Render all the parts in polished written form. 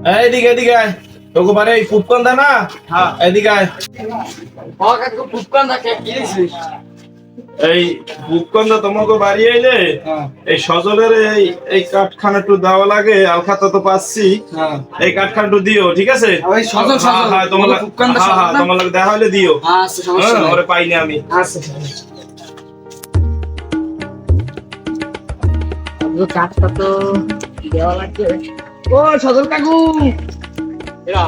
এদিকে এদিকে আয়। তোকে বারে এই ফুটকন দা না। হ্যাঁ এদিকে আয়। এই ফুটকন দা তোমাকে বাড়ি আইলে এই সজলের এই কাঠখানা একটু দেওয়া লাগে, আলখাতা তো পাচ্ছি, এই কাঠখানা একটু দিও, ঠিক আছে? হ্যাঁ তোমার তোমার লাগে দেখা হলে দিও। ওরে পাইনি আমি। কাজটা তো দেওয়া লাগবে। ও সজল কাকু,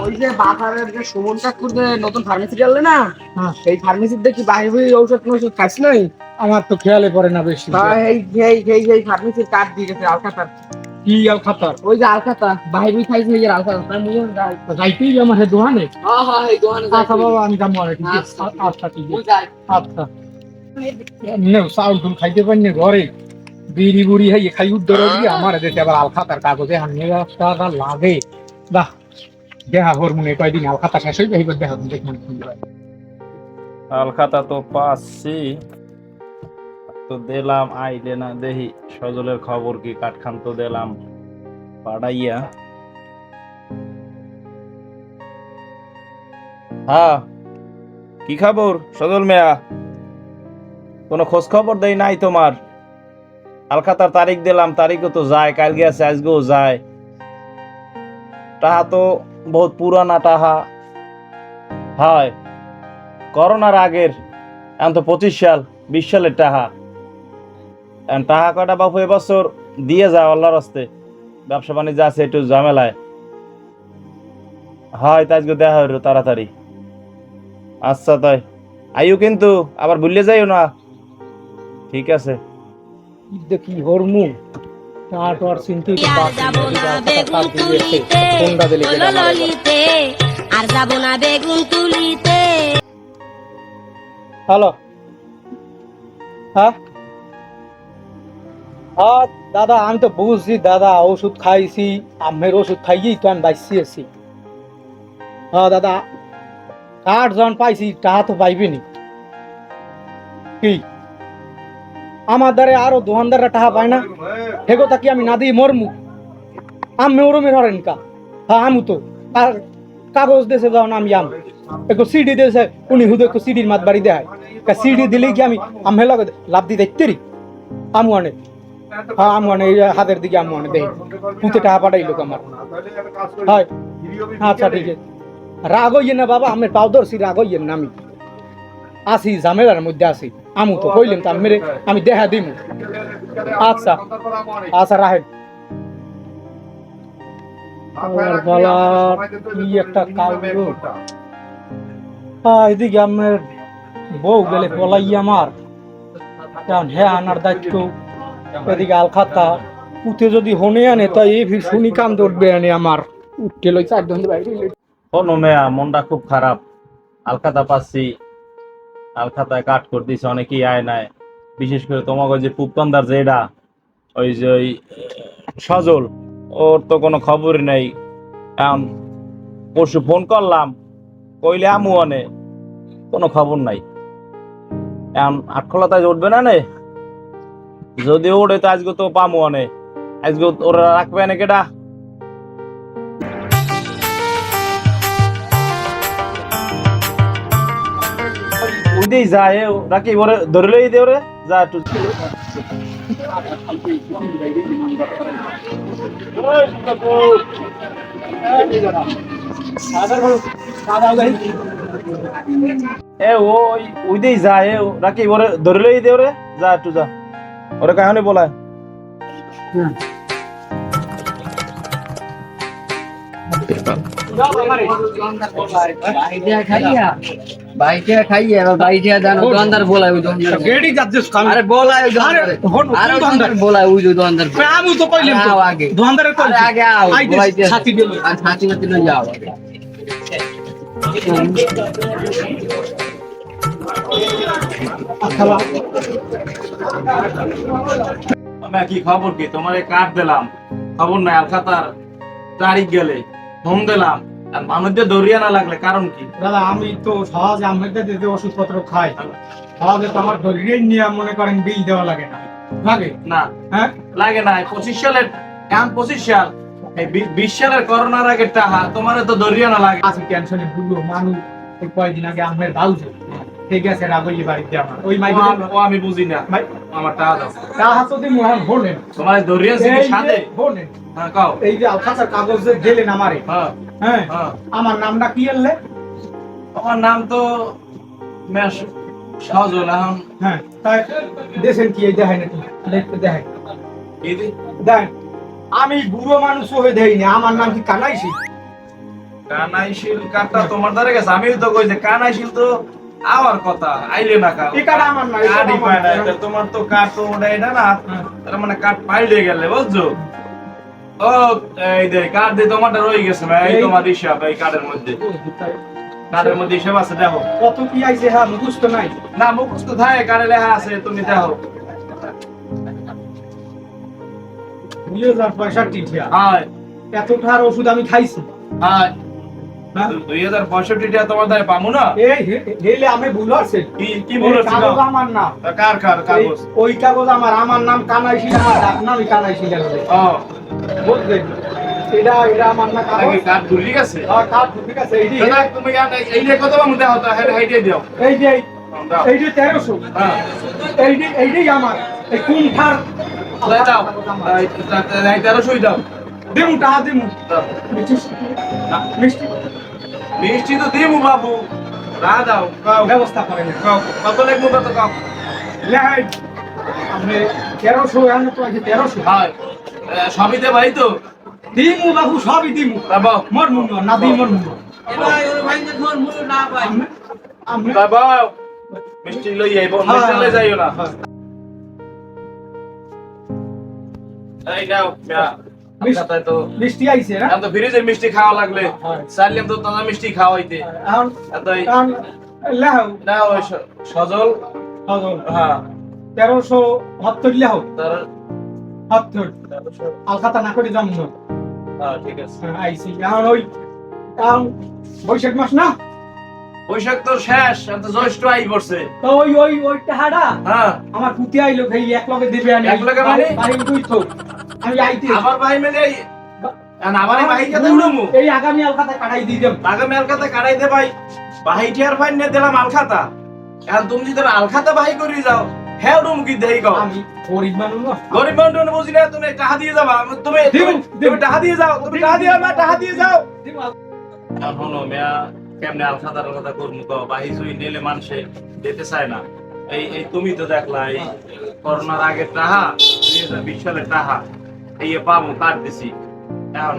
ওই যে বাজারের যে সুমন কাকুর যে নতুন ফার্মেসি গেলে না, সেই ফার্মেসির দেখি বাইরে ঔষধ ঔষধ খাস নাই? আমার তো খেয়ালে পড়ে না বেশি। এই ফার্মেসির কার্ড দিয়ে গেছে আলকাতার। কি আলখাতার? ওই যে আলকাতা বাইরে খাইছে এই আলকাতা, তার মুখ যায়। যাইতেই আমার হে দোকানে। হ্যাঁ এই দোকানে আচ্ছা বাবা, আমি যাবো আর কি। আচ্ছা ঠিক আছে। আচ্ছা নেও, চাউল টুল খাইতে পারি না ঘরে, বিড়ি বুড়ি হয়ে খাই উদ্ধার দিয়ে আমার দেশে আবার আলখাতার কাগজে হানিয়ে টাকা লাগে। বাহ, দেখা হরমোনে কয়দিন আলখাতা শেষ হয়ে যাইবার দেখা দেখবেন। আলখাতা তো পাচ্ছি, তো দিলাম আইলে না দেখি সজলের খবর কি। কাঠখান তো দিলাম পাড়াইয়া। হ্যাঁ কি খবর সজল মিয়া? কোনো খোঁজ খবর দেই নাই তোমার? আলখাতার তারিখ দিলাম, তারিখও তো যায়, কালকে আছে আজকেও যায়। টাহা তো বহুত পুরানা টাহা, হয় করোনার আগের, এখন তো 25 সাল 20 সালের টাহা। টাহা কয়টা বাপু এবছর দিয়ে যায় আল্লাহর হস্তে, ব্যবসা বাণিজ্য আছে একটু ঝামেলায়। হয় তাই আজকে দেখা হইল তাড়াতাড়ি। আচ্ছা তাই আইও, কিন্তু আবার ভুলে যাইও না। ঠিক আছে। কি হরমু আর তো আর চিন্তিত আর যাব না বেগুন তুলিতে ললিতে, আর যাব না বেগুন তুলিতে। হ্যালো, হ্যাঁ হ্যাঁ দাদা, আমি তো বুঝছি দাদা, ওষুধ খাইছি, আমের ওষুধ খাইয়েই তো আমি বাঁচছি আছি। হ্যাঁ দাদা, কাঠ যখন পাইছি টাকা তো পাইবেনি। কি আমার দ্বারে আরো দোকানদাররা টাকা পায় না? হেগো তাকি আমি না দিয়ে মরমু? আমি ওরমের হরেন কা। হ্যাঁ আমু তো আর কাগজ দেশে যাও না, আমি আম একটু সিডি দিয়েছে, উনি হুদে একটু সিডির মাত বাড়ি দেয়। সিডি দিলে কি আমি আমে লাগে লাভ দিয়ে দেখতে রি? আমু অনেক, হ্যাঁ আমু অনেক, হাতের দিকে আমু অনেক দেখ পুঁতে টাকা পাঠাই লোক আমার। হয় আচ্ছা ঠিক আছে, রাগ হইয়েন না বাবা, আমের পাও ধরছি, রাগ হইয়েন না। আমি আসি ঝামেলার মধ্যে আসি, আমু তো কইলেন তো আমি আমি দেখা দিমু। আচ্ছা আচ্ছা রাহেন। কি একটা কালো এদিকে আমার বউ গেলে পলাই আমার, হ্যাঁ আনার দায়িত্ব। এদিকে আলখাতা উঠে যদি হনে আনে তাই এই শুনি কান ধরবে আনে আমার উঠতে লই 4 জন বাইরে। শোনো মেয়া, মনটা খুব খারাপ। আলখাতা পাচ্ছি, আলখাতায় কাঠ করে দিছে, অনেকেই আয় নাই। বিশেষ করে তোমাকে যে পুপতন্দার যেটা, ওই যে ওই সজল, ওর তো কোনো খবরই নেই। এখন পরশু ফোন করলাম, কইলে আমু অনে, কোনো খবর নাই। এখন আটখোলাতায় উঠবে না নে, যদি ওড়ে তো আজকে তো পামু অনে, আজকে ওরা রাখবে না কেডা? ওইদিই যায় রাখি, ওরে ধরলেই দে, ওরে যা একটু। ওইদিই যায় রাখি, ওরে ধরলেই দে, ওরে যা একটু যা, ওরে কাহানি বলায়। বাইকে খাইয়ে এবার বাইকে জানো দোকানদার বলায় ওই দোকানদার গেড়ি যাচ্ছিস কাম? আরে বলায় ওই দোকানদার, আরে দোকানদার বলায় ওই দোকানদার। আমি তো কইলাম তো আগে দোকানদারে কই আগে আও বলাইতে ছাতি দিল, আর ছাতি মাতি লই যাও আগে। কি খবর কি? তোমার কাঠ দিলাম, খবর নাই। আলখাতার তারিখ গেলে ফোন দিলাম, আর মানুষদের দরিয়া না লাগলে কারণ কি? দাদা আমি তো সহজে আমাদের দিতে ওষুধপত্র খাই, সহজে তো আমার ধরিয়ে নিয়ে মনে করেন বিল দেওয়া লাগে না। লাগে না, হ্যাঁ লাগে না। 25 সালের, এখন 25 সাল, এই 20 সালের করোনার আগে টাকা তোমার তো দরিয়া না লাগে। আছি টেনশনে ভুলো মানুষ এই কয়েকদিন আগে আমের বাউছে ঠিক আছে রাগই বাড়িতে আমার ওই মাইকে ও আমি বুঝি না, ভাই আমার টাকা দাও। তা হাতে মোহন ভোলেন তোমার দরিয়া থেকে সাথে ভোলেন হ্যাঁ কাও। এই যে আলখাতার কাগজ যে দিলেন আমারে হ্যাঁ হ্যাঁ হ্যাঁ, আমার নামটা কি এলে আমার নাম তো মেশ সজল। এখন হ্যাঁ তাই দেশেন কি এই দেখেন একটু দেখতে দেখেন এই যে দেখেন আমি বুড়ো মানুষ হয়ে দেইনি আমার নাম কি কানাইছি কানাইশিল কার্ডটা তোমার দ্বারা গেছে। আমিও তো কই যে কানাইশিল তো আওয়ার কথা আইলে না কা এই কার্ড আমার না এই কার্ড কার্ডই আমার পায় না। না। এটা তোমার তো কার্ড তো ওটা এটা না, হ্যাঁ। তার মানে কার্ড পাইলে গেলে বুঝছো। ও এই দে কার্ড দিয়ে তোমারটা রয়ে গেছে ভাই, এই এই- তোমার হিসাব এই কার্ডের মধ্যে। কার্ডের মধ্যে হিসাব আছে দেখো। কত কি আইছে হ্যাঁ মুখস্থ নাই না মুখস্থ থাকে, কার্ডে লেখা আছে তুমি দেখো। 2065 ঠিয়া হাই এত টাকার ওষুধ আমি খাইছি হাই হ্যাঁ 2065 টাকা তোমার দ্বারা পামু না। এই হেলে আমি ভুল আছে কি কি এই বলেছিল? কাগজ আমার নাম কার কাগজ? ওই কাগজ আমার নাম কানাইছি আমার ডাক নামই কানাইছি লাগবে ও বুঝলেন এটা এটা আমার না কাগজ নাকি কার্ড ভুলে গেছে? আর কার্ড ঠিক আছে এই যে দাদা তুমি এই যে কত পামু দেখো তো হাইটে দিও। এই যে দাও। এই যে 1300 হ্যাঁ এইটাই আমার এই কোন ঠার দাও এই 1300 দাও। দিমু টাকা দিমু দাও। মিষ্টি মিষ্টি মিষ্টি তো দিমু বাবু, রা দাও। ব্যবস্থা করেন কত লাগবে কত কাও? লেহাই আপনি 1300 এখানে তো আছে 1300 হাই সবই দে ভাই তো দিমু বাবু সবই দিমু বাবা মর মুন্ড না দিই মর মুন্ড আমি বাবা মিষ্টি লই আইবো, মিষ্টি লই যাইও না। এই নাও মিষ্টি তো মিষ্টি আইছে না এখন তো ফ্রিজে মিষ্টি খাওয়া লাগলে হয়। চাইলাম তো তাজা মিষ্টি খাওয়াইতে। এখন এতই এখন লেহাও না ওই সজল সজল হ্যাঁ 1372 লেহাও তার 72 আলখাতা না করে যাম না হ্যাঁ ঠিক আছে। আইছি এখন ওই এখন বৈশাখ মাস না বৈশাখ তো শেষ, এখন তো জ্যৈষ্ঠ আই পড়ছে। তো ওই টাহাডা হ্যাঁ আমার পুতি আইলো ভাই এক লগে দেবে আমি এক লগে মানে? বাড়ি দুই তো আমি আইতে আবার ভাই মানে আমার ভাই কাছে উড়মু এই আগামী আলখাতা কাটাই দিয়ে দেব আগামী আলখাতা কাটাই দে ভাই। ভাই টিয়ার ফাইন নিয়ে দিলাম আলখাতা, এখন তুমি যদি আলখাতা ভাই করে যাও হ্যাঁ উড়মু কি দেই গাও। আমি গরিব মানুষ না গরিব মানুষ বুঝি না, তুমি টাকা দিয়ে যাবা। তুমি তুমি টাকা দিয়ে যাও, তুমি টাকা দিয়ে আমার টাকা দিয়ে যাও। এখনো মেয়া কেমনে আলখাতার কথা করবো তো বাহি জুই নিলে মানুষে দিতে চায় না। এই তুমি তো দেখলা এই করোনার আগে টাহা 2020 সালের টাহা এই পাবো কাট দিছি। এখন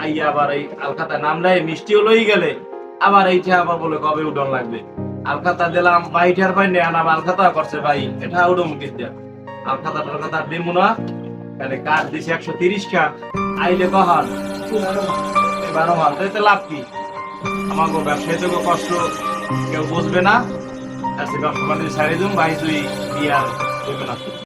আইয়া আবার এই আলখাতা নামলাই মিষ্টিও লই গেলে আবার এইটা আবার বলে কবে উডন লাগবে। আলখাতা দিলাম বাইঠার পাই নেই আনাম আলখাতা করছে ভাই এটা উডম কিদ্যা আলখাতা টালখাতা দিমু না তাহলে কাট দিছি 130 টা আইলে কহান 12 মান তাইতে লাভ কি? আমাকে ব্যবসায়ী তো কষ্ট কেউ বুঝবে না। আজকে ব্যবসা বাণিজ্য ছাড়িয়ে দিন ভাই তুই বিয়ার দেবে না।